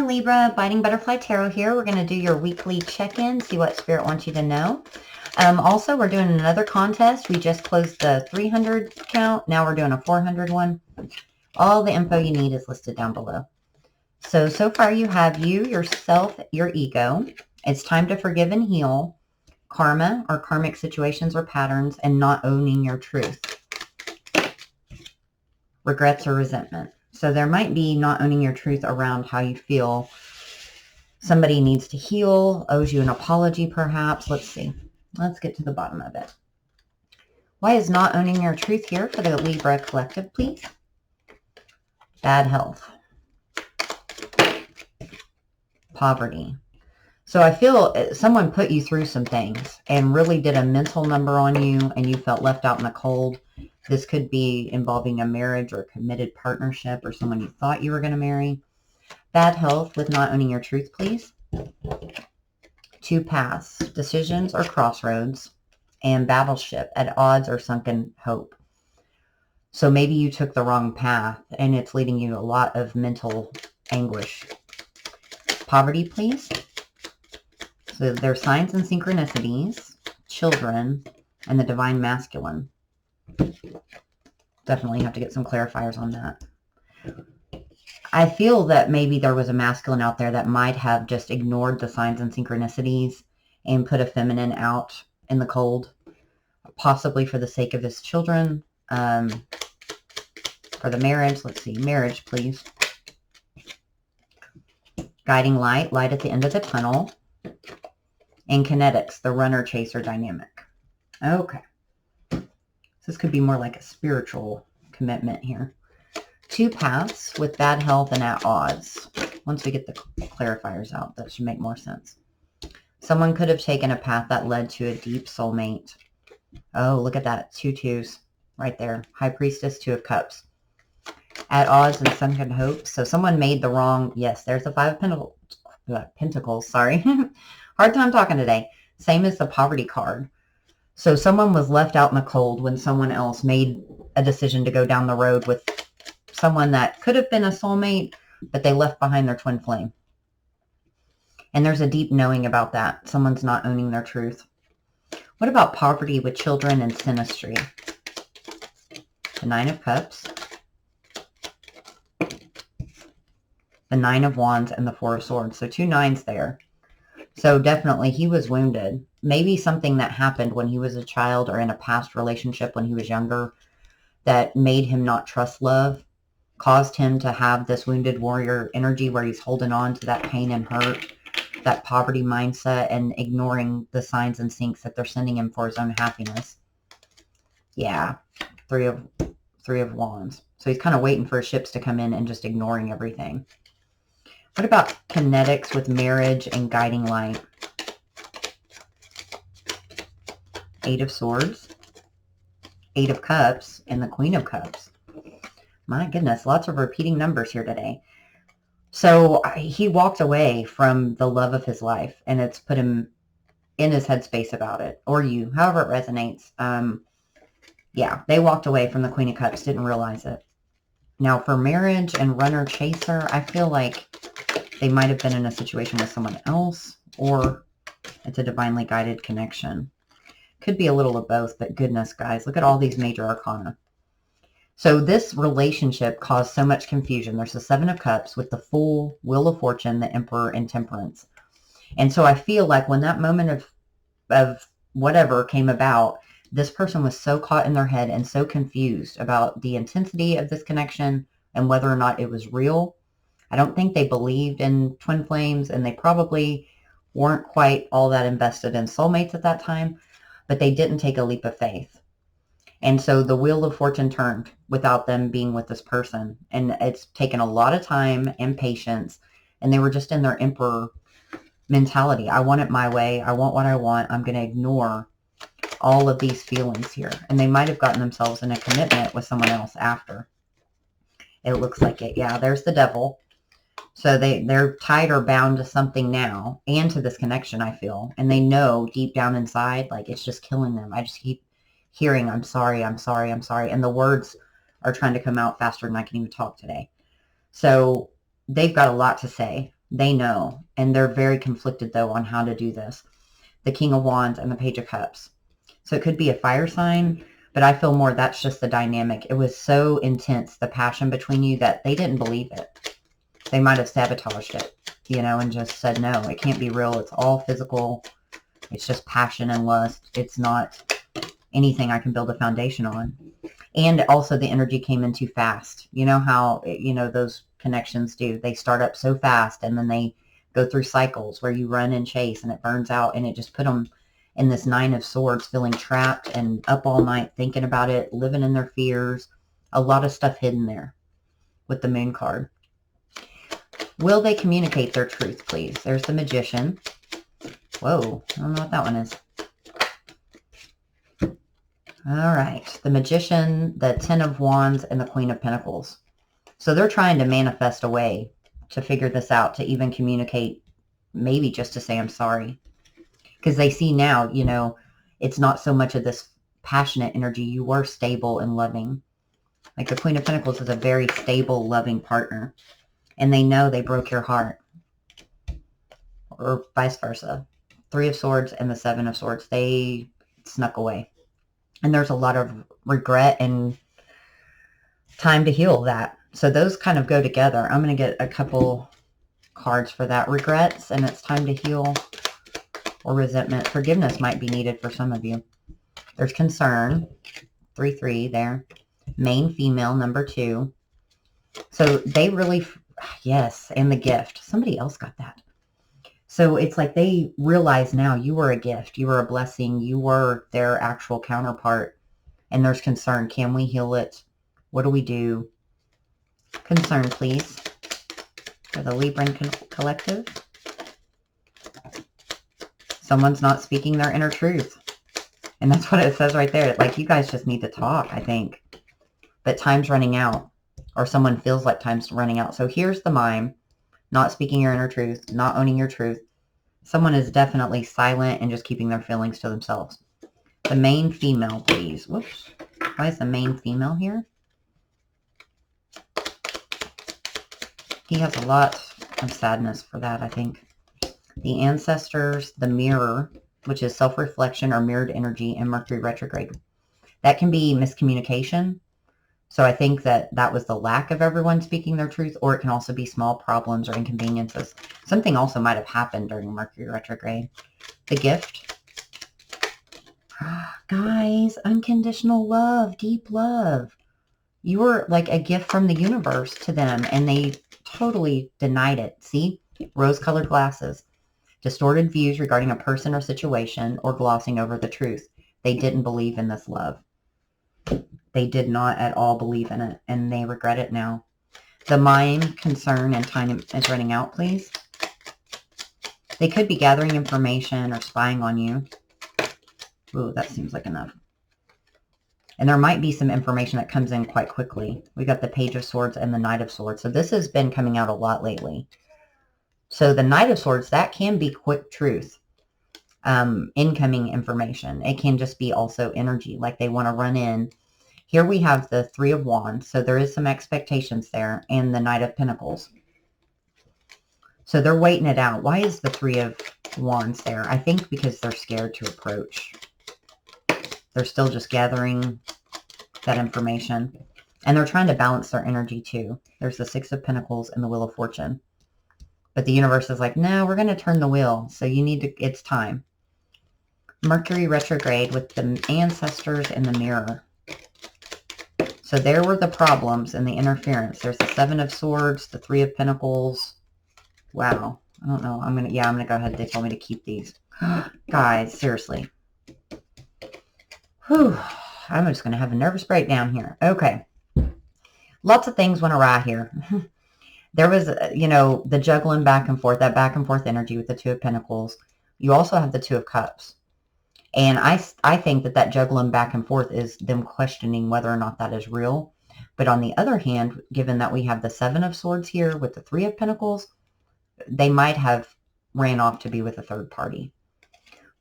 Libra, Biting Butterfly Tarot here. We're going to do your weekly check-in, see what Spirit wants you to know. Also, we're doing another contest. We just closed the 300 count. Now we're doing a 400 one. All the info you need is listed down below. So far you have you, yourself, your ego. It's time to forgive and heal. Karma or karmic situations or patterns, and not owning your truth. Regrets or resentment. So there might be not owning your truth around how you feel. Somebody needs to heal, owes you an apology perhaps. Let's see. Let's get to the bottom of it. Why is not owning your truth here for the Libra collective, please? Bad health. Poverty. So I feel someone put you through some things and really did a mental number on you and you felt left out in the cold. This could be involving a marriage or a committed partnership or someone you thought you were going to marry. Bad health with not owning your truth, please. Two paths, decisions or crossroads, and battleship, at odds or sunken hope. So maybe you took the wrong path and it's leading you to a lot of mental anguish. Poverty, please. So there's signs and synchronicities, children, and the divine masculine. Definitely have to get some clarifiers on that. I feel that maybe there was a masculine out there that might have just ignored the signs and synchronicities and put a feminine out in the cold, possibly for the sake of his children, for the marriage. Let's see, marriage, please. Guiding light, light at the end of the tunnel, and kinetics, the runner-chaser dynamic. Okay. This could be more like a spiritual commitment here. Two paths with bad health and at odds. Once we get the clarifiers out, that should make more sense. Someone could have taken a path that led to a deep soulmate. Oh, look at that. Two twos right there. High Priestess, Two of Cups. At odds and sunken hope. So someone made the wrong, yes, there's the Five of Pentacles, sorry. Hard time talking today. Same as the poverty card. So someone was left out in the cold when someone else made a decision to go down the road with someone that could have been a soulmate, but they left behind their twin flame. And there's a deep knowing about that. Someone's not owning their truth. What about poverty with children and synastry? The Nine of Cups, the Nine of Wands, and the Four of Swords. So two nines there. So definitely he was wounded. Maybe something that happened when he was a child or in a past relationship when he was younger that made him not trust love, caused him to have this wounded warrior energy where he's holding on to that pain and hurt, that poverty mindset, and ignoring the signs and syncs that they're sending him for his own happiness. Yeah, Three of Wands. So he's kind of waiting for his ships to come in and just ignoring everything. What about kinetics with marriage and guiding light? Eight of Swords, Eight of Cups, and the Queen of Cups. My goodness, lots of repeating numbers here today. So he walked away from the love of his life, and it's put him in his headspace about it, or you, however it resonates. Yeah, they walked away from the Queen of Cups, didn't realize it. Now for marriage and runner-chaser, I feel like they might have been in a situation with someone else, or it's a divinely guided connection. Could be a little of both, but goodness, guys, look at all these major arcana. So this relationship caused so much confusion. There's the Seven of Cups with the Fool, Wheel of Fortune, the Emperor, and Temperance. And so I feel like when that moment of whatever came about, this person was so caught in their head and so confused about the intensity of this connection and whether or not it was real. I don't think they believed in twin flames, and they probably weren't quite all that invested in soulmates at that time, but they didn't take a leap of faith. And so the Wheel of Fortune turned without them being with this person. And it's taken a lot of time and patience, and they were just in their emperor mentality. I want it my way. I want what I want. I'm going to ignore all of these feelings here. And they might have gotten themselves in a commitment with someone else after. It looks like it. Yeah, there's the Devil. So they're tied or bound to something now and to this connection, I feel. And they know deep down inside, like it's just killing them. I just keep hearing, I'm sorry, I'm sorry, I'm sorry. And the words are trying to come out faster than I can even talk today. So they've got a lot to say. They know, and they're very conflicted, though, on how to do this. The King of Wands and the Page of Cups. So it could be a fire sign, but I feel more that's just the dynamic. It was so intense, the passion between you, that they didn't believe it. They might have sabotaged it, you know, and just said, no, it can't be real. It's all physical. It's just passion and lust. It's not anything I can build a foundation on. And also the energy came in too fast. You know how, you know, those connections do. They start up so fast and then they go through cycles where you run and chase and it burns out, and it just put them in this 9 of Swords, feeling trapped and up all night thinking about it, living in their fears. A lot of stuff hidden there with the Moon card. Will they communicate their truth, please? There's the Magician. Whoa, I don't know what that one is. All right, the Magician, the 10 of Wands, and the Queen of Pentacles. So they're trying to manifest a way to figure this out, to even communicate, maybe just to say I'm sorry. Because they see now, you know, it's not so much of this passionate energy. You were stable and loving. Like the Queen of Pentacles is a very stable, loving partner. And they know they broke your heart. Or vice versa. 3 of Swords and the 7 of Swords. They snuck away. And there's a lot of regret and time to heal that. So those kind of go together. I'm going to get a couple cards for that. Regrets and it's time to heal, or resentment. Forgiveness might be needed for some of you. There's concern. 3-3 there. Main female, number 2. So they really, yes, and the gift. Somebody else got that. So it's like they realize now you were a gift. You were a blessing. You were their actual counterpart. And there's concern. Can we heal it? What do we do? Concern, please, for the Libra collective. Someone's not speaking their inner truth. And that's what it says right there. Like, you guys just need to talk, I think. But time's running out. Or someone feels like time's running out. So here's the mime. Not speaking your inner truth. Not owning your truth. Someone is definitely silent and just keeping their feelings to themselves. The main female, please. Whoops. Why is the main female here? He has a lot of sadness for that, I think. The ancestors, the mirror, which is self-reflection or mirrored energy, and Mercury retrograde. That can be miscommunication. So I think that that was the lack of everyone speaking their truth, or it can also be small problems or inconveniences. Something also might have happened during Mercury retrograde. The gift. Guys, unconditional love, deep love. You were like a gift from the universe to them, and they totally denied it. See? Rose-colored glasses. Distorted views regarding a person or situation, or glossing over the truth. They didn't believe in this love. They did not at all believe in it, and they regret it now. The mime, concern, and time is running out, please. They could be gathering information or spying on you. Ooh, that seems like enough. And there might be some information that comes in quite quickly. We got the Page of Swords and the Knight of Swords. So this has been coming out a lot lately. So the Knight of Swords, that can be quick truth. Incoming information. It can just be also energy, like they want to run in. Here we have the 3 of Wands, so there is some expectations there, and the Knight of Pentacles. So they're waiting it out. Why is the 3 of Wands there? I think because they're scared to approach. They're still just gathering that information. And they're trying to balance their energy too. There's the 6 of Pentacles and the Wheel of Fortune. But the universe is like, no, we're going to turn the wheel. So you need to, it's time. Mercury retrograde with the ancestors and the mirror. So there were the problems and the interference. There's the 7 of Swords, the 3 of Pentacles. Wow. I don't know. I'm going to go ahead. They told me to keep these. Guys, seriously. Whew. I'm just going to have a nervous breakdown here. Okay. Lots of things went awry here. There was, you know, the juggling back and forth, that back and forth energy with the 2 of Pentacles. You also have the 2 of Cups. And I think that that juggling back and forth is them questioning whether or not that is real. But on the other hand, given that we have the 7 of Swords here with the 3 of Pentacles, they might have ran off to be with a third party.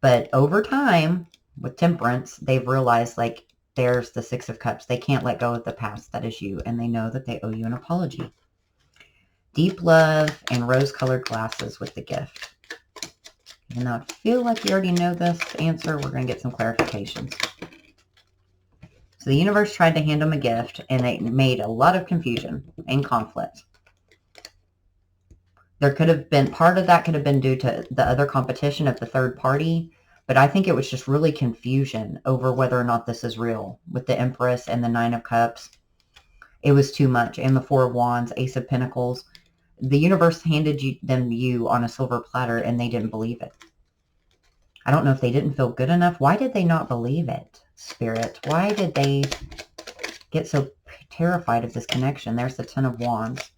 But over time, with Temperance, they've realized, like, there's the 6 of Cups. They can't let go of the past that is you, and they know that they owe you an apology. Deep love and rose-colored glasses with the gift. Even though I feel like you already know this answer, we're going to get some clarifications. So the universe tried to hand them a gift, and it made a lot of confusion and conflict. There could have been, part of that could have been due to the other competition of the third party, but I think it was just really confusion over whether or not this is real. With the Empress and the Nine of Cups, it was too much. And the Four of Wands, Ace of Pentacles. The universe handed you on a silver platter, and they didn't believe it. I don't know if they didn't feel good enough. Why did they not believe it, Spirit? Why did they get so terrified of this connection? There's the Ten of Wands.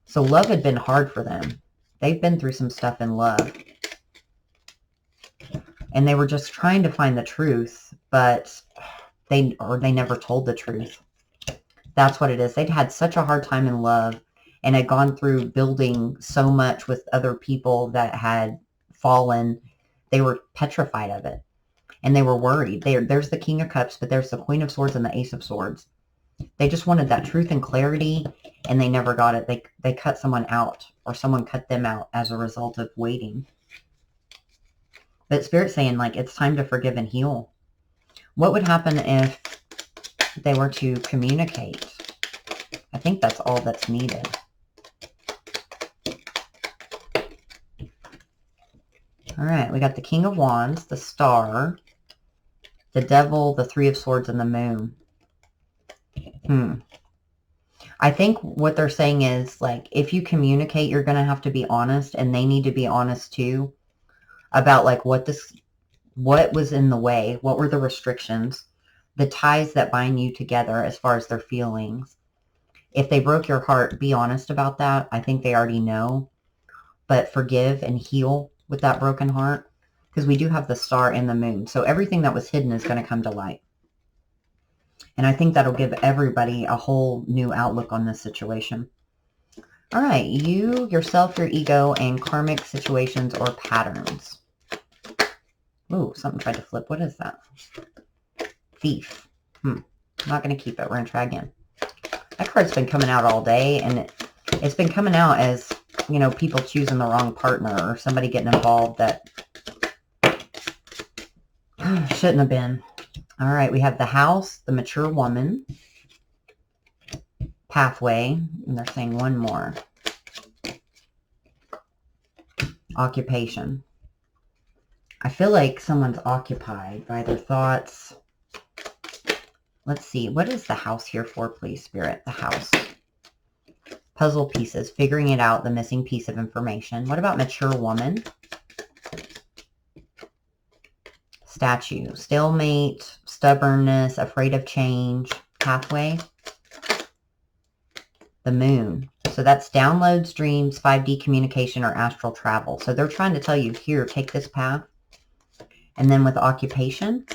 So love had been hard for them. They've been through some stuff in love. And they were just trying to find the truth, but they never told the truth. That's what it is. They'd had such a hard time in love and had gone through building so much with other people that had fallen. They were petrified of it. And they were worried. There's the King of Cups, but there's the Queen of Swords and the Ace of Swords. They just wanted that truth and clarity, and they never got it. They cut someone out, or someone cut them out as a result of waiting. But Spirit's saying, like, it's time to forgive and heal. What would happen if they were to communicate? I think that's all that's needed. All right, we got the King of Wands, the Star, the Devil, the Three of Swords, and the Moon. I think what they're saying is, like, if you communicate, you're going to have to be honest, and they need to be honest too about, like, what was in the way, what were the restrictions, the ties that bind you together as far as their feelings. If they broke your heart, be honest about that. I think they already know, but forgive and heal with that broken heart, because we do have the Star and the Moon. So everything that was hidden is going to come to light. And I think that'll give everybody a whole new outlook on this situation. All right, you, yourself, your ego, and karmic situations or patterns. Ooh, something tried to flip. What is that? Thief. I'm not going to keep it. We're going to try again. That card's been coming out all day, and it's been coming out as, you know, people choosing the wrong partner or somebody getting involved that shouldn't have been. All right, we have the House, the Mature Woman, Pathway, and they're saying one more. Occupation. I feel like someone's occupied by their thoughts. Let's see, what is the House here for, please, Spirit? The House. Puzzle pieces, figuring it out, the missing piece of information. What about Mature Woman? Statue, stalemate, stubbornness, afraid of change, Pathway. The Moon. So that's downloads, dreams, 5D communication, or astral travel. So they're trying to tell you, here, take this path. And then with occupation,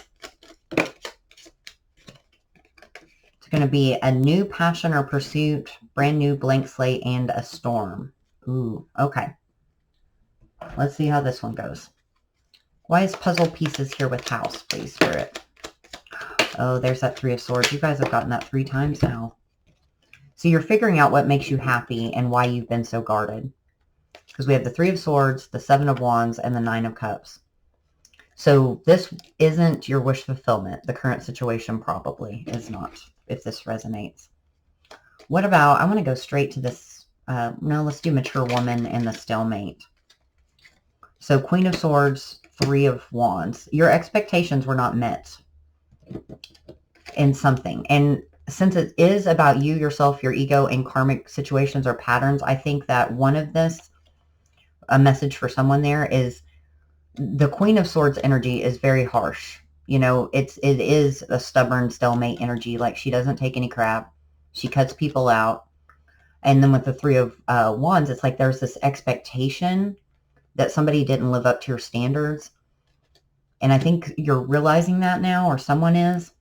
it's going to be a new passion or pursuit, brand new blank slate, and a storm. Ooh, okay. Let's see how this one goes. Why is puzzle pieces here with House, please, Spirit? Oh, there's that Three of Swords. You guys have gotten that 3 times now. So you're figuring out what makes you happy and why you've been so guarded. Because we have the Three of Swords, the Seven of Wands, and the Nine of Cups. So this isn't your wish fulfillment. The current situation probably is not, if this resonates. What about, I want to go straight to this, no, let's do Mature Woman and the Stalemate. So Queen of Swords, Three of Wands. Your expectations were not met in something. And since it is about you, yourself, your ego, and karmic situations or patterns, I think that one of this, a message for someone there is, the Queen of Swords energy is very harsh. You know, it is a stubborn stalemate energy. Like, she doesn't take any crap. She cuts people out. And then with the Three of Wands, it's like there's this expectation that somebody didn't live up to your standards. And I think you're realizing that now, or someone is.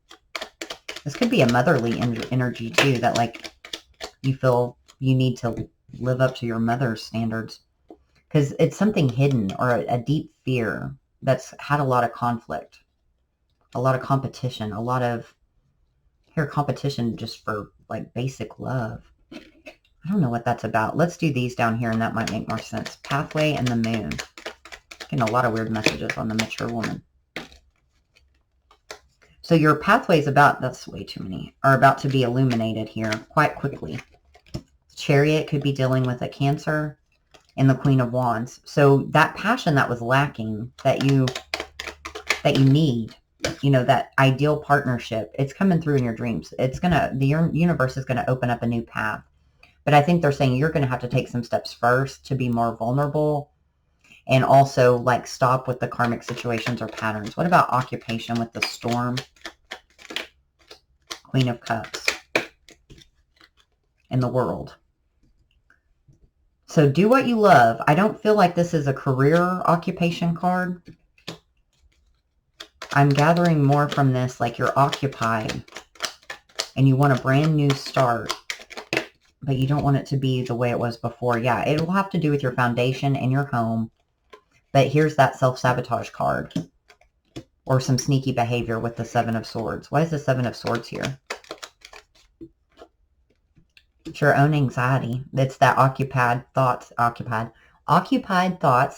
This could be a motherly energy too, that like you feel you need to live up to your mother's standards. Because it's something hidden, or a deep fear that's had a lot of conflict, a lot of competition, a lot of competition just for like basic love. I don't know what that's about. Let's do these down here and that might make more sense. Pathway and the moon. Getting a lot of weird messages on the mature woman. So your pathways about, that's way too many, are about to be illuminated here quite quickly. Chariot could be dealing with a Cancer and the Queen of Wands. So that passion that was lacking, that you need, you know, that ideal partnership, it's coming through in your dreams. It's gonna, the universe is gonna open up a new path. But I think they're saying you're gonna have to take some steps first to be more vulnerable, and also like stop with the karmic situations or patterns. What about occupation with the Storm, Queen of Cups, and the World? So do what you love. I don't feel like this is a career occupation card. I'm gathering more from this like you're occupied and you want a brand new start, but you don't want it to be the way it was before. Yeah, it will have to do with your foundation and your home. But here's that self-sabotage card or some sneaky behavior with the Seven of Swords. Why is the Seven of Swords here? It's your own anxiety. It's that occupied thoughts.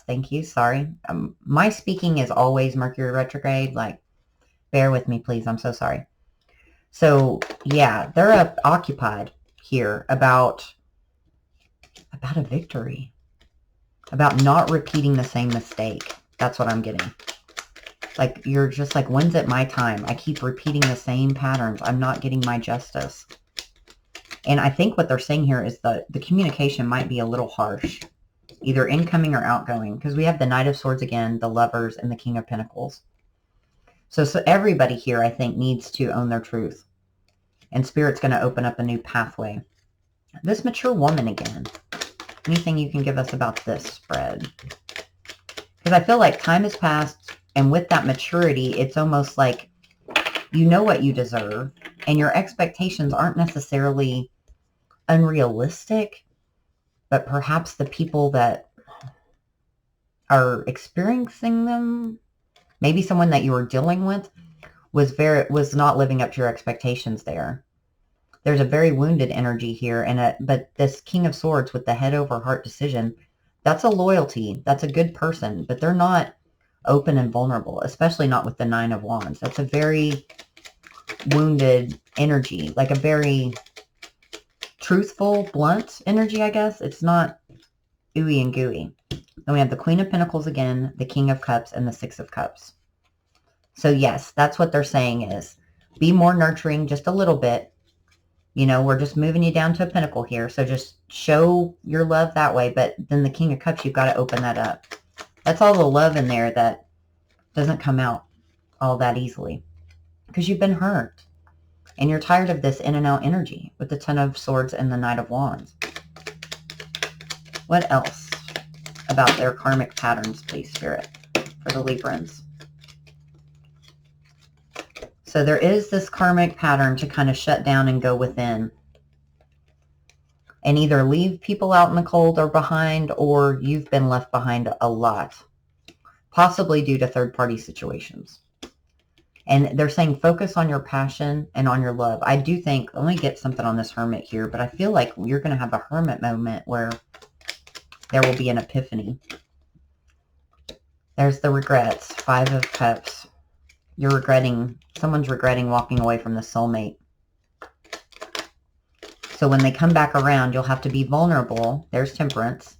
Thank you. Sorry. My speaking is always Mercury retrograde. Like, bear with me, please. I'm so sorry. So, yeah, they're occupied here about a victory. About not repeating the same mistake. That's what I'm getting. Like, you're just like, when's it my time? I keep repeating the same patterns. I'm not getting my justice. And I think what they're saying here is the communication might be a little harsh. Either incoming or outgoing. Because we have the Knight of Swords again, the Lovers, and the King of Pentacles. So everybody here, I think, needs to own their truth. And Spirit's going to open up a new pathway. This mature woman again. Anything you can give us about this spread? Because I feel like time has passed, and with that maturity, it's almost like you know what you deserve, and your expectations aren't necessarily unrealistic, but perhaps the people that are experiencing them, maybe someone that you were dealing with, was not living up to your expectations there. There's a very wounded energy here, but this King of Swords with the head over heart decision, that's a loyalty. That's a good person, but they're not open and vulnerable, especially not with the Nine of Wands. That's a very wounded energy, like a very truthful, blunt energy, I guess. It's not ooey and gooey. Then we have the Queen of Pentacles again, the King of Cups, and the Six of Cups. So yes, that's what they're saying is be more nurturing just a little bit. You know, we're just moving you down to a pentacle here. So just show your love that way. But then the King of Cups, you've got to open that up. That's all the love in there that doesn't come out all that easily. Because you've been hurt. And you're tired of this in and out energy with the Ten of Swords and the Knight of Wands. What else about their karmic patterns, please, Spirit, for the Librans? So there is this karmic pattern to kind of shut down and go within. And either leave people out in the cold or behind, or you've been left behind a lot. Possibly due to third-party situations. And they're saying focus on your passion and on your love. I do think, let me get something on this Hermit here, but I feel like you're going to have a Hermit moment where there will be an epiphany. There's the regrets, Five of Cups. You're regretting, someone's regretting walking away from the soulmate. So when they come back around, you'll have to be vulnerable. There's Temperance.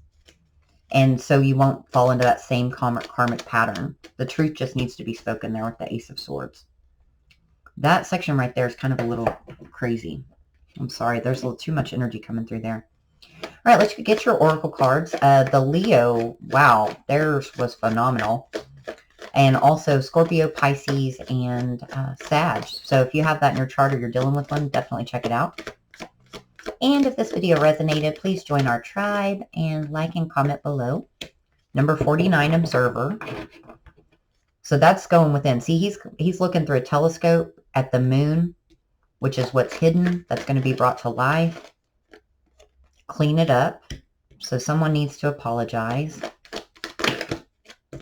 And so you won't fall into that same karmic pattern. The truth just needs to be spoken there with the Ace of Swords. That section right there is kind of a little crazy. I'm sorry, there's a little too much energy coming through there. All right, let's get your oracle cards. The Leo, wow, theirs was phenomenal. And also Scorpio, Pisces, and Sag. So if you have that in your chart or you're dealing with one, definitely check it out. And if this video resonated, please join our tribe and like and comment below. Number 49, Observer. So that's going within. See, he's looking through a telescope at the moon, which is what's hidden. That's going to be brought to life. Clean it up. So someone needs to apologize.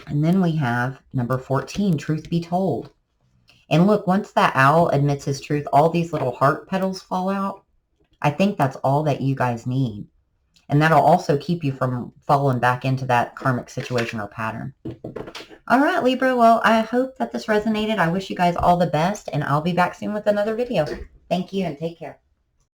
And then we have number 14, Truth Be Told. And look, once that owl admits his truth, all these little heart petals fall out. I think that's all that you guys need. And that'll also keep you from falling back into that karmic situation or pattern. All right, Libra. Well, I hope that this resonated. I wish you guys all the best, and I'll be back soon with another video. Thank you, and take care.